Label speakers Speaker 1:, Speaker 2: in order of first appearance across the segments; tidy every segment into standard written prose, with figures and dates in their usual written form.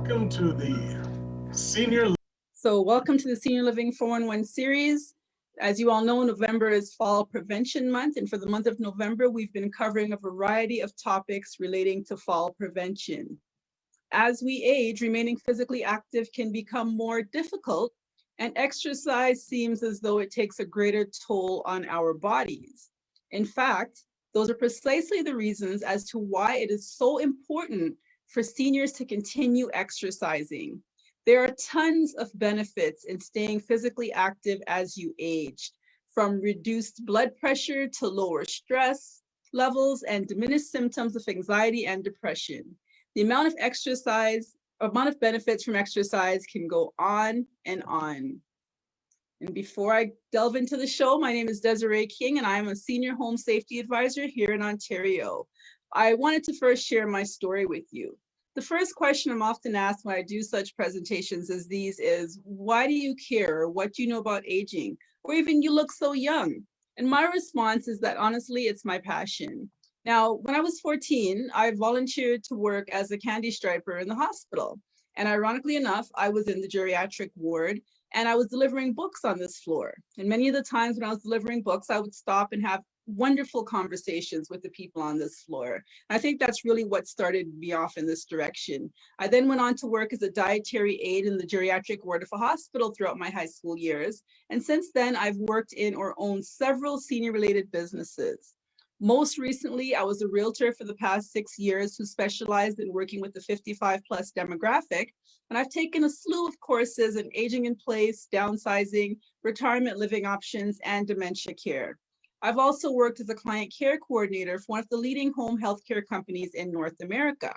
Speaker 1: Welcome to the Senior.
Speaker 2: Welcome to the Senior Living 411 series. As you all know, November is Fall Prevention Month, and for the month of November, we've been covering a variety of topics relating to fall prevention. As we age, remaining physically active can become more difficult, and exercise seems as though it takes a greater toll on our bodies. In fact, those are precisely the reasons as to why it is so important for seniors to continue exercising. There are tons of benefits in staying physically active as you age, from reduced blood pressure to lower stress levels and diminished symptoms of anxiety and depression. The amount of benefits from exercise can go on and on. And before I delve into the show, my name is Desiree King, and I'm a senior home safety advisor here in Ontario. I wanted to first share my story with you. The first question I'm often asked when I do such presentations as these is, why do you care? Or what do you know about aging? Or even, you look so young. And my response is that honestly, it's my passion. Now, when I was 14, I volunteered to work as a candy striper in the hospital. And ironically enough, I was in the geriatric ward and I was delivering books on this floor. And many of the times when I was delivering books, I would stop and have wonderful conversations with the people on this floor. And I think that's really what started me off in this direction. I then went on to work as a dietary aide in the geriatric ward of a hospital throughout my high school years. And since then, I've worked in or owned several senior-related businesses. Most recently, I was a realtor for the past 6 years who specialized in working with the 55 plus demographic. And I've taken a slew of courses in aging in place, downsizing, retirement living options, and dementia care. I've also worked as a client care coordinator for one of the leading home healthcare companies in North America.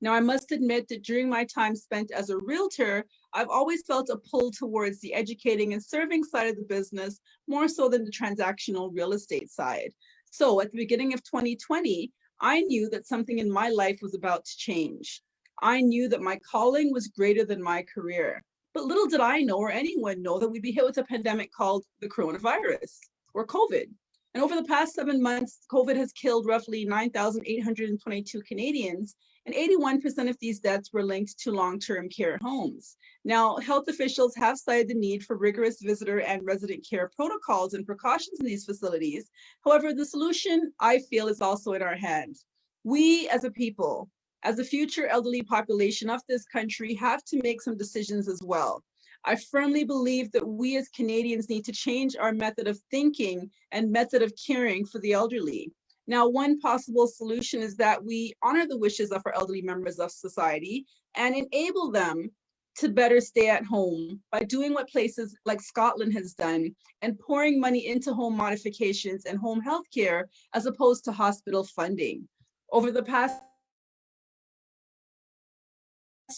Speaker 2: Now, I must admit that during my time spent as a realtor, I've always felt a pull towards the educating and serving side of the business more so than the transactional real estate side. So at the beginning of 2020, I knew that something in my life was about to change. I knew that my calling was greater than my career. But little did I know or anyone know that we'd be hit with a pandemic called the coronavirus or COVID. And over the past 7 months, COVID has killed roughly 9,822 Canadians, and 81% of these deaths were linked to long-term care homes. Now, health officials have cited the need for rigorous visitor and resident care protocols and precautions in these facilities. However, the solution, I feel, is also in our hands. We as a people, as the future elderly population of this country, have to make some decisions as well. I firmly believe that we as Canadians need to change our method of thinking and method of caring for the elderly. Now, one possible solution is that we honor the wishes of our elderly members of society and enable them to better stay at home by doing what places like Scotland has done and pouring money into home modifications and home health care as opposed to hospital funding. Over the past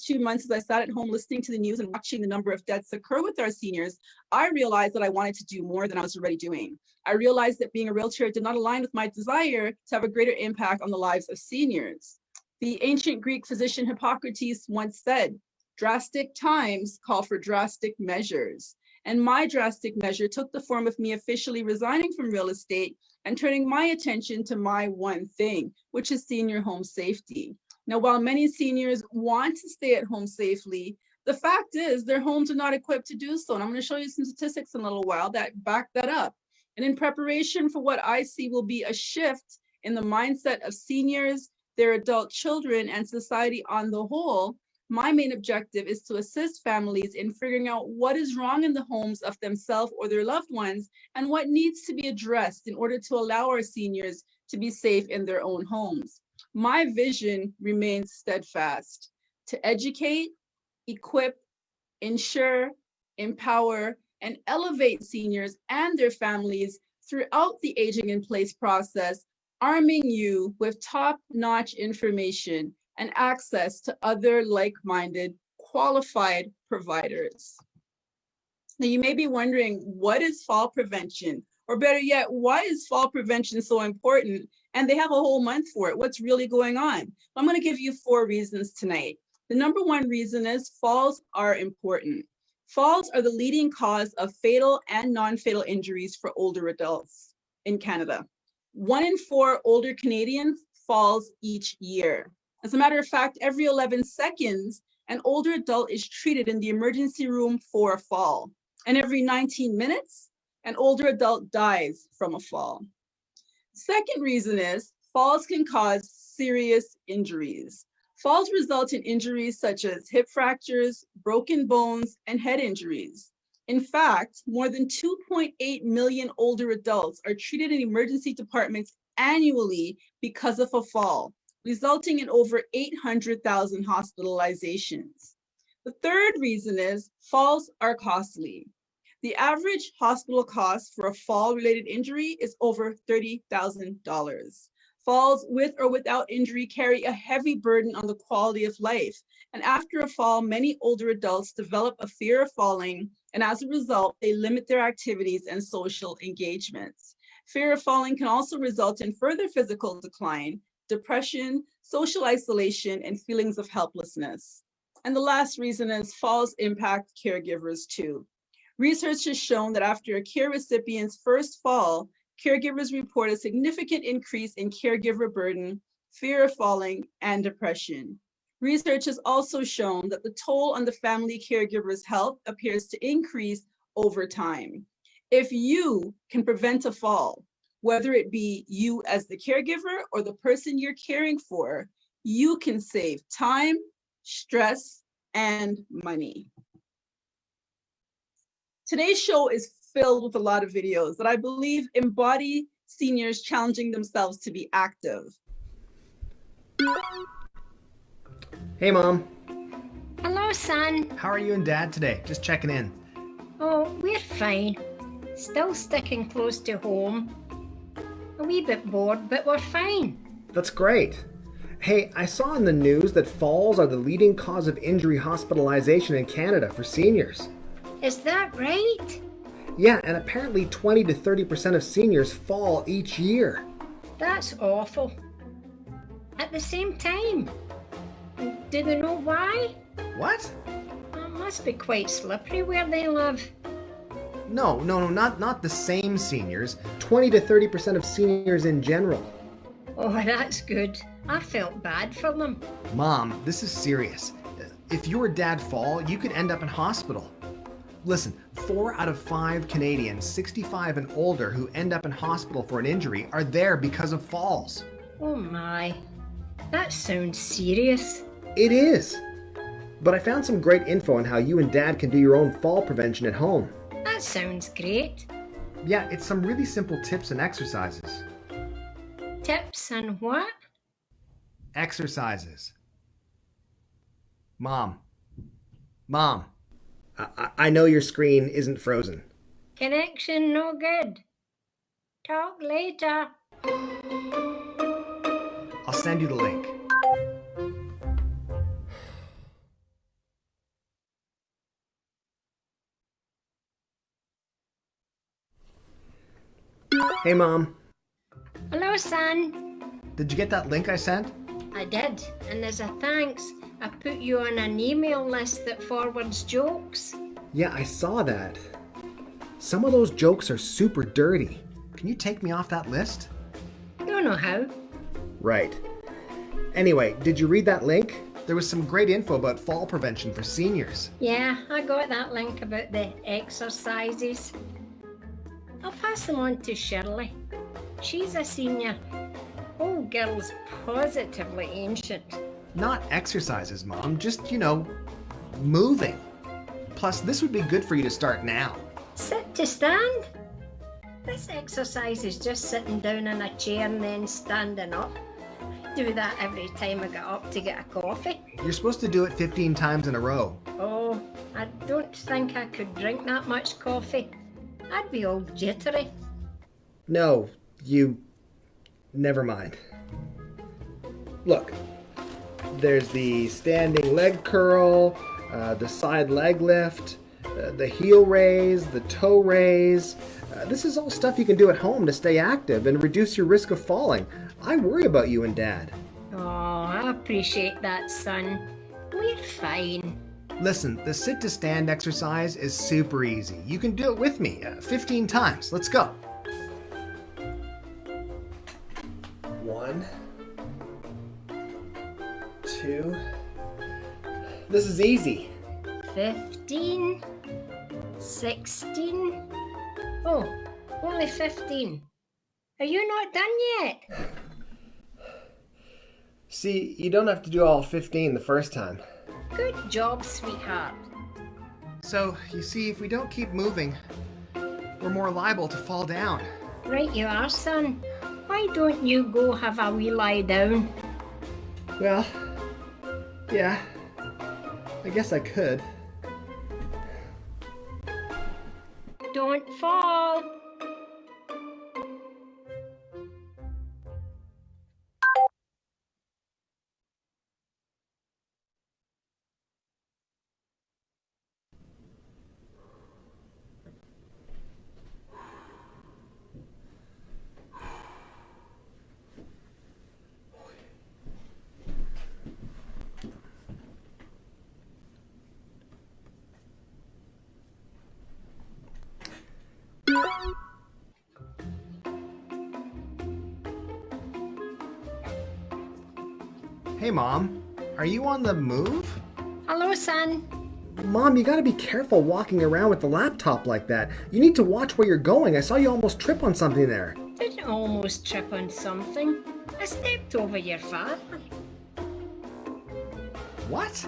Speaker 2: 2 months, as I sat at home listening to the news and watching the number of deaths occur with our seniors, I realized that I wanted to do more than I was already doing. I realized that being a realtor did not align with my desire to have a greater impact on the lives of seniors. The ancient Greek physician Hippocrates once said, "Drastic times call for drastic measures." And my drastic measure took the form of me officially resigning from real estate and turning my attention to my one thing, which is senior home safety. Now, while many seniors want to stay at home safely, the fact is their homes are not equipped to do so. And I'm going to show you some statistics in a little while that back that up. And in preparation for what I see will be a shift in the mindset of seniors, their adult children, and society on the whole, my main objective is to assist families in figuring out what is wrong in the homes of themselves or their loved ones and what needs to be addressed in order to allow our seniors to be safe in their own homes. My vision remains steadfast: to educate, equip, ensure, empower, and elevate seniors and their families throughout the aging in place process, arming you with top-notch information and access to other like-minded, qualified providers. Now, you may be wondering, what is fall prevention? Or better yet, why is fall prevention so important? And they have a whole month for it. What's really going on? I'm going to give you 4 reasons tonight. The number 1 reason is falls are important. Falls are the leading cause of fatal and non-fatal injuries for older adults in Canada. 1 in 4 older Canadians falls each year. As a matter of fact, every 11 seconds, an older adult is treated in the emergency room for a fall. And every 19 minutes, an older adult dies from a fall. Second reason is falls can cause serious injuries. Falls result in injuries such as hip fractures, broken bones, and head injuries. In fact, more than 2.8 million older adults are treated in emergency departments annually because of a fall, resulting in over 800,000 hospitalizations. The third reason is falls are costly. The average hospital cost for a fall-related injury is over $30,000. Falls with or without injury carry a heavy burden on the quality of life. And after a fall, many older adults develop a fear of falling, and as a result, they limit their activities and social engagements. Fear of falling can also result in further physical decline, depression, social isolation, and feelings of helplessness. And the last reason is falls impact caregivers too. Research has shown that after a care recipient's first fall, caregivers report a significant increase in caregiver burden, fear of falling, and depression. Research has also shown that the toll on the family caregiver's health appears to increase over time. If you can prevent a fall, whether it be you as the caregiver or the person you're caring for, you can save time, stress, and money. Today's show is filled with a lot of videos that I believe embody seniors challenging themselves to be active.
Speaker 3: Hey, Mom.
Speaker 4: Hello, son.
Speaker 3: How are you and Dad today? Just checking in.
Speaker 4: Oh, we're fine. Still sticking close to home. A wee bit bored, but we're fine.
Speaker 3: That's great. Hey, I saw in the news that falls are the leading cause of injury hospitalization in Canada for seniors.
Speaker 4: Is that right?
Speaker 3: Yeah, and apparently 20 to 30% of seniors fall each year.
Speaker 4: That's awful. At the same time, do they know why?
Speaker 3: What?
Speaker 4: It must be quite slippery where they live.
Speaker 3: No, not the same seniors. 20 to 30% of seniors in general.
Speaker 4: Oh, that's good. I felt bad for them.
Speaker 3: Mom, this is serious. If you or Dad fall, you could end up in hospital. Listen, 4 out of 5 Canadians 65 and older who end up in hospital for an injury are there because of falls.
Speaker 4: Oh my, that sounds serious.
Speaker 3: It is. But I found some great info on how you and Dad can do your own fall prevention at home.
Speaker 4: That sounds great.
Speaker 3: Yeah, it's some really simple tips and exercises.
Speaker 4: Tips and what?
Speaker 3: Exercises. Mom. I know your screen isn't frozen.
Speaker 4: Connection no good. Talk later.
Speaker 3: I'll send you the link. Hey, Mom.
Speaker 4: Hello, son.
Speaker 3: Did you get that link I sent?
Speaker 4: I did, and as a thanks, I put you on an email list that forwards jokes.
Speaker 3: Yeah, I saw that. Some of those jokes are super dirty. Can you take me off that list?
Speaker 4: Don't know how.
Speaker 3: Right. Anyway, did you read that link? There was some great info about fall prevention for seniors.
Speaker 4: Yeah, I got that link about the exercises. I'll pass them on to Shirley. She's a senior. Oh, girl's positively ancient.
Speaker 3: Not exercises, Mom, just, moving. Plus, this would be good for you to start now.
Speaker 4: Sit to stand? This exercise is just sitting down in a chair and then standing up. I do that every time I get up to get a coffee.
Speaker 3: You're supposed to do it 15 times in a row.
Speaker 4: Oh, I don't think I could drink that much coffee. I'd be all jittery.
Speaker 3: No, never mind. Look, there's the standing leg curl, the side leg lift, the heel raise, the toe raise. This is all stuff you can do at home to stay active and reduce your risk of falling. I worry about you and Dad.
Speaker 4: Oh, I appreciate that, son. We're fine.
Speaker 3: Listen, the sit to stand exercise is super easy. You can do it with me 15 times. Let's go. 1, 2, This is easy.
Speaker 4: 15, 16. Oh, only 15. Are you not done yet?
Speaker 3: See, you don't have to do all 15 the first time.
Speaker 4: Good job, sweetheart.
Speaker 3: So, you see, if we don't keep moving, we're more liable to fall down.
Speaker 4: Right you are, son. Why don't you go have a wee lie down?
Speaker 3: Well, yeah, I guess I could.
Speaker 4: Don't fall.
Speaker 3: Hey, Mom, are you on the move?
Speaker 4: Hello, son.
Speaker 3: Mom, you gotta be careful walking around with the laptop like that. You need to watch where you're going. I saw you almost trip on something there.
Speaker 4: Didn't almost trip on something. I stepped over your father.
Speaker 3: What?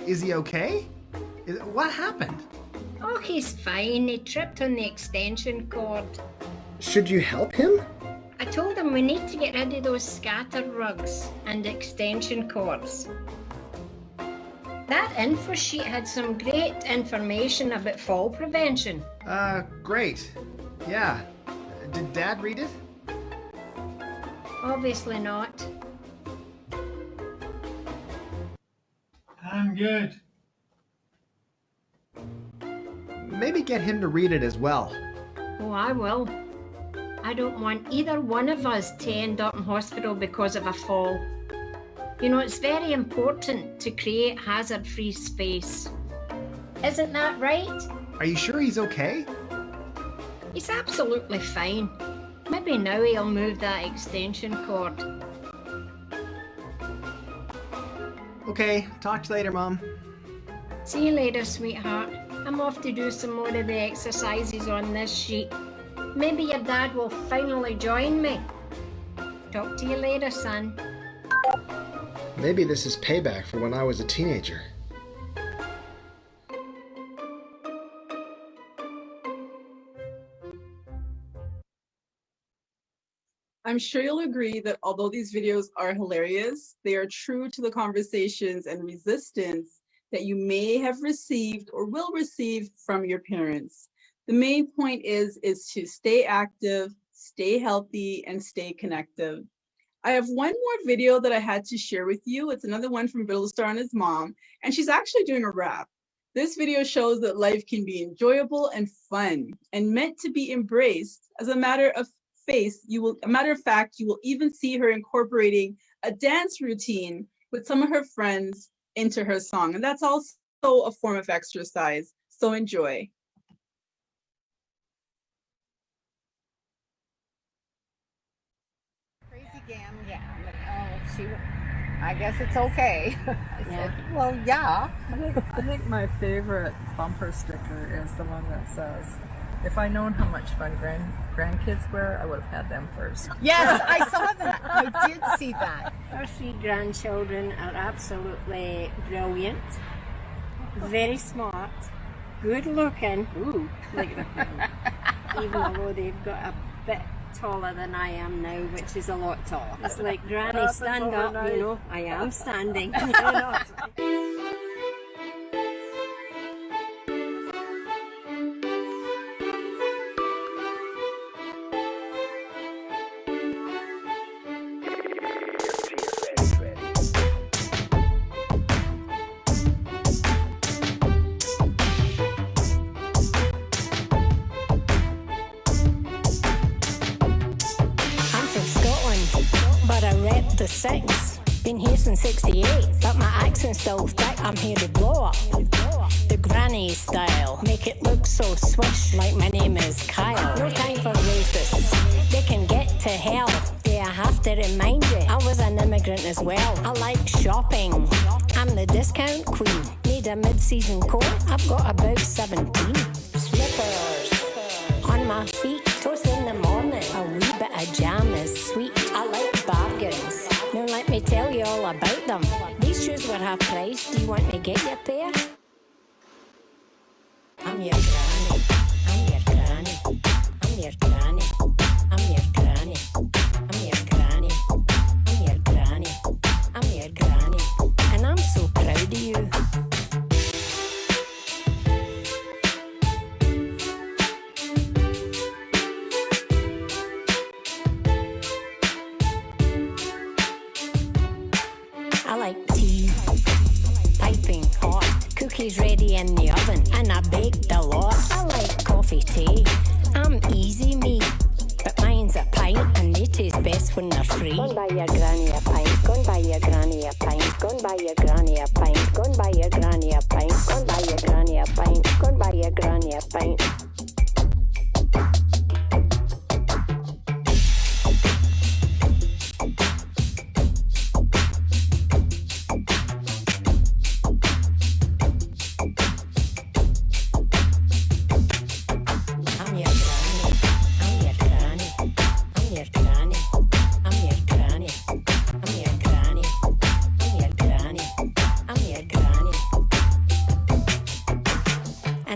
Speaker 3: Is he okay? What happened?
Speaker 4: Oh, he's fine. He tripped on the extension cord.
Speaker 3: Should you help him?
Speaker 4: I told him we need to get rid of those scattered rugs and extension cords. That info sheet had some great information about fall prevention.
Speaker 3: Great. Yeah. Did Dad read it?
Speaker 4: Obviously not.
Speaker 1: I'm good.
Speaker 3: Maybe get him to read it as well.
Speaker 4: Oh, I will. I don't want either one of us to end up in hospital because of a fall. You know, it's very important to create hazard-free space. Isn't that right?
Speaker 3: Are you sure he's okay?
Speaker 4: He's absolutely fine. Maybe now he'll move that extension cord.
Speaker 3: Okay, talk to you later, Mom.
Speaker 4: See you later, sweetheart. I'm off to do some more of the exercises on this sheet. Maybe your dad will finally join me. Talk to you later, son.
Speaker 3: Maybe this is payback for when I was a teenager.
Speaker 2: I'm sure you'll agree that although these videos are hilarious, they are true to the conversations and resistance that you may have received or will receive from your parents. The main point is to stay active, stay healthy, and stay connected. I have one more video that I had to share with you. It's another one from Star and his mom, and she's actually doing a rap. This video shows that life can be enjoyable and fun and meant to be embraced. As a matter of fact, you will even see her incorporating a dance routine with some of her friends into her song. And that's also a form of exercise. So enjoy.
Speaker 5: Crazy gam gam. I guess it's okay. I said, well, yeah.
Speaker 6: I think my favorite bumper sticker is the one that says, if I'd known how much fun grandkids were, I would have had them first.
Speaker 5: Yes, I saw that. I did see that.
Speaker 4: Our 3 grandchildren are absolutely brilliant, very smart, good looking. Ooh, even although they've got a bit taller than I am now, which is a lot taller. It's like, Granny, stand up, you know. I am standing. You know.
Speaker 7: The 6, been here since 68, but my accent's still thick, I'm here to blow up. The granny style, make it look so swish, like my name is Kyle. No time for racists, they can get to hell. Yeah, I have to remind you, I was an immigrant as well. I like shopping, I'm the discount queen. need a mid-season coat? I've got about 17. Slippers on my feet, toast in the morning. A wee bit of jam is sweet. I like bargains. Now let me tell you all about them. These shoes were half price. Do you want to get your pair? I'm your granny. I'm your granny. I'm your granny. I'm your granny. I'm your granny. I'm your granny. I'm your granny. And I'm so proud of you. I like tea, piping hot, cookies ready in the oven, and I baked a lot. I like coffee tea, I'm easy me, but mine's a pint, and they taste best when they're free. Go and buy your granny a pint, go and buy your granny a pint, go and buy your granny a pint, go and buy your granny a pint, go and buy your granny a pint, go and buy your granny a pint.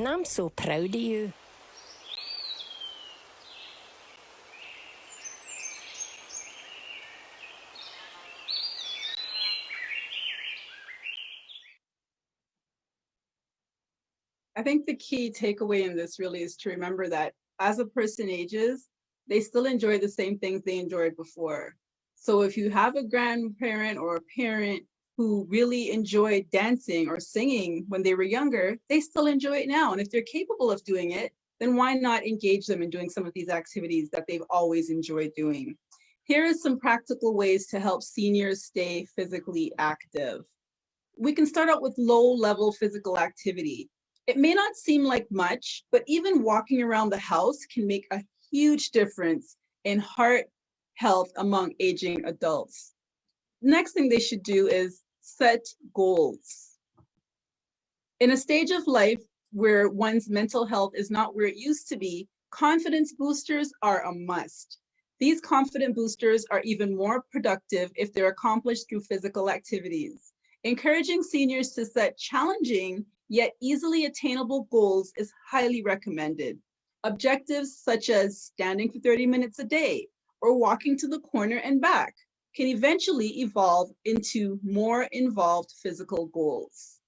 Speaker 7: I'm so proud of you.
Speaker 2: I think the key takeaway in this really is to remember that as a person ages, they still enjoy the same things they enjoyed before. So if you have a grandparent or a parent who really enjoyed dancing or singing when they were younger, they still enjoy it now. And if they're capable of doing it, then why not engage them in doing some of these activities that they've always enjoyed doing? Here are some practical ways to help seniors stay physically active. We can start out with low-level physical activity. It may not seem like much, but even walking around the house can make a huge difference in heart health among aging adults. Next thing they should do is set goals. In a stage of life where one's mental health is not where it used to be, confidence boosters are a must. These confidence boosters are even more productive if they're accomplished through physical activities. Encouraging seniors to set challenging yet easily attainable goals is highly recommended. Objectives such as standing for 30 minutes a day or walking to the corner and back can eventually evolve into more involved physical goals.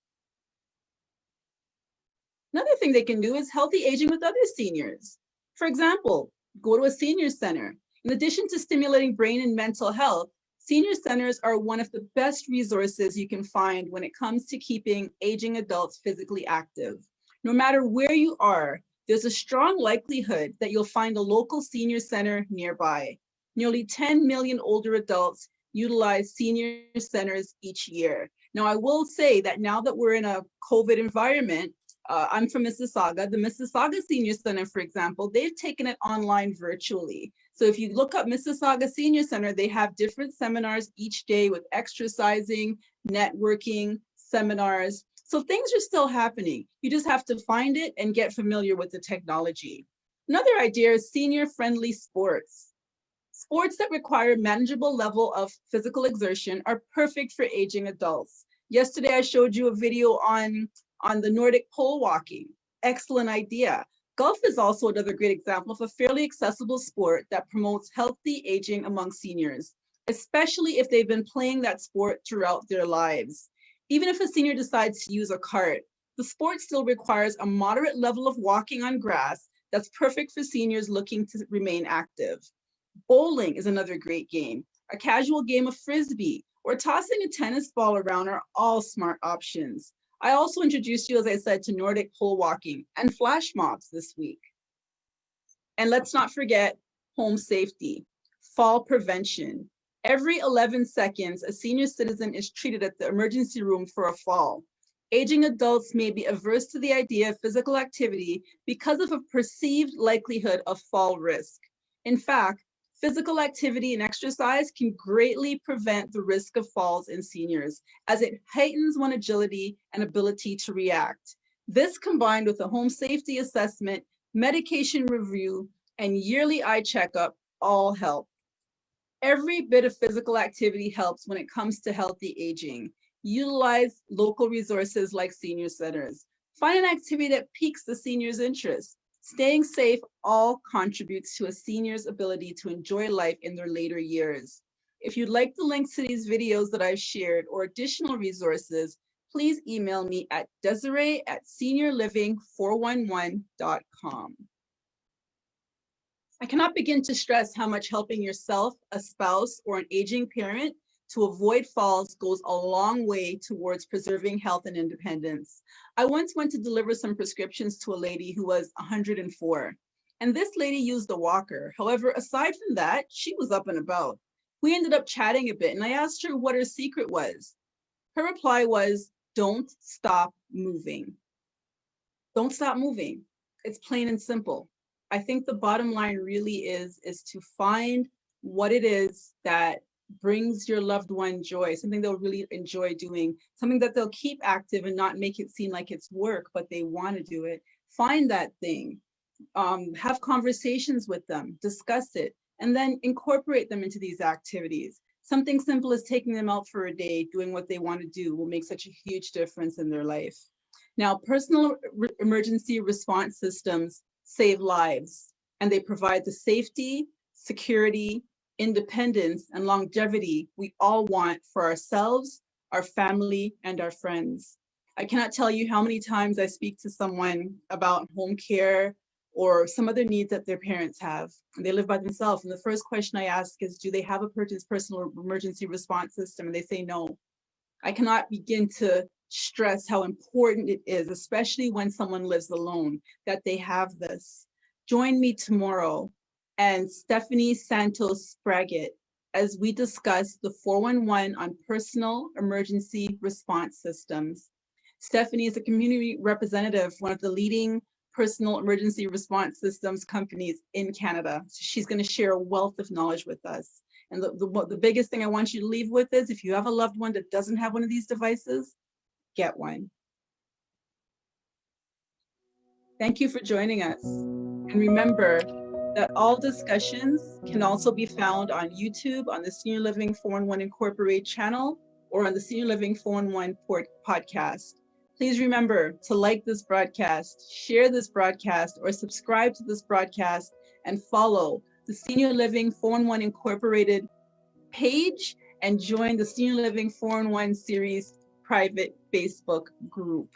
Speaker 2: Another thing they can do is healthy aging with other seniors. For example, go to a senior center. In addition to stimulating brain and mental health, senior centers are one of the best resources you can find when it comes to keeping aging adults physically active. No matter where you are, there's a strong likelihood that you'll find a local senior center nearby. Nearly 10 million older adults utilize senior centers each year. Now, I will say that now that we're in a COVID environment, I'm from Mississauga. The Mississauga Senior Center, for example, they've taken it online virtually. So if you look up Mississauga Senior Center, they have different seminars each day with exercising, networking, seminars. So things are still happening. You just have to find it and get familiar with the technology. Another idea is senior-friendly sports. Sports that require a manageable level of physical exertion are perfect for aging adults. Yesterday, I showed you a video on the Nordic pole walking. Excellent idea. Golf is also another great example of a fairly accessible sport that promotes healthy aging among seniors, especially if they've been playing that sport throughout their lives. Even if a senior decides to use a cart, the sport still requires a moderate level of walking on grass that's perfect for seniors looking to remain active. Bowling is another great game. A casual game of frisbee or tossing a tennis ball around are all smart options. I also introduced you, as I said, to Nordic pole walking and flash mobs this week. And let's not forget home safety, fall prevention. Every 11 seconds, a senior citizen is treated at the emergency room for a fall. Aging adults may be averse to the idea of physical activity because of a perceived likelihood of fall risk. In fact, Physical activity and exercise can greatly prevent the risk of falls in seniors, as it heightens one's agility and ability to react. This, combined with a home safety assessment, medication review, and yearly eye checkup, all help. Every bit of physical activity helps when it comes to healthy aging. Utilize local resources like senior centers. Find an activity that piques the senior's interest. Staying safe all contributes to a senior's ability to enjoy life in their later years. If you'd like the links to these videos that I've shared or additional resources, please email me at desiree@seniorliving411.com. I cannot begin to stress how much helping yourself, a spouse, or an aging parent to avoid falls goes a long way towards preserving health and independence. I once went to deliver some prescriptions to a lady who was 104, and this lady used a walker. However, aside from that, she was up and about. We ended up chatting a bit, and I asked her what her secret was. Her reply was, "Don't stop moving." Don't stop moving. It's plain and simple. I think the bottom line really is to find what it is that brings your loved one joy, something they'll really enjoy doing, something that they'll keep active and not make it seem like it's work, but they want to do it. Find that thing, have conversations with them, discuss it, and then incorporate them into these activities. Something simple as taking them out for a day, doing what they want to do will make such a huge difference in their life. Now, personal emergency response systems save lives, and they provide the safety, security, independence, and longevity we all want for ourselves, our family, and our friends. I cannot tell you how many times I speak to someone about home care or some other needs that their parents have, and they live by themselves. And the first question I ask is, do they have a personal emergency response system? And they say no. I cannot begin to stress how important it is, especially when someone lives alone, that they have this. Join me tomorrow and Stephanie Santos Spraggett as we discuss the 411 on personal emergency response systems. Stephanie is a community representative, one of the leading personal emergency response systems companies in Canada. So she's going to share a wealth of knowledge with us. And the biggest thing I want you to leave with is, if you have a loved one that doesn't have one of these devices, get one. Thank you for joining us. And remember that all discussions can also be found on YouTube, on the Senior Living 411 Incorporated channel, or on the Senior Living 411 podcast. Please remember to like this broadcast, share this broadcast, or subscribe to this broadcast, and follow the Senior Living 411 Incorporated page and join the Senior Living 411 series private Facebook group.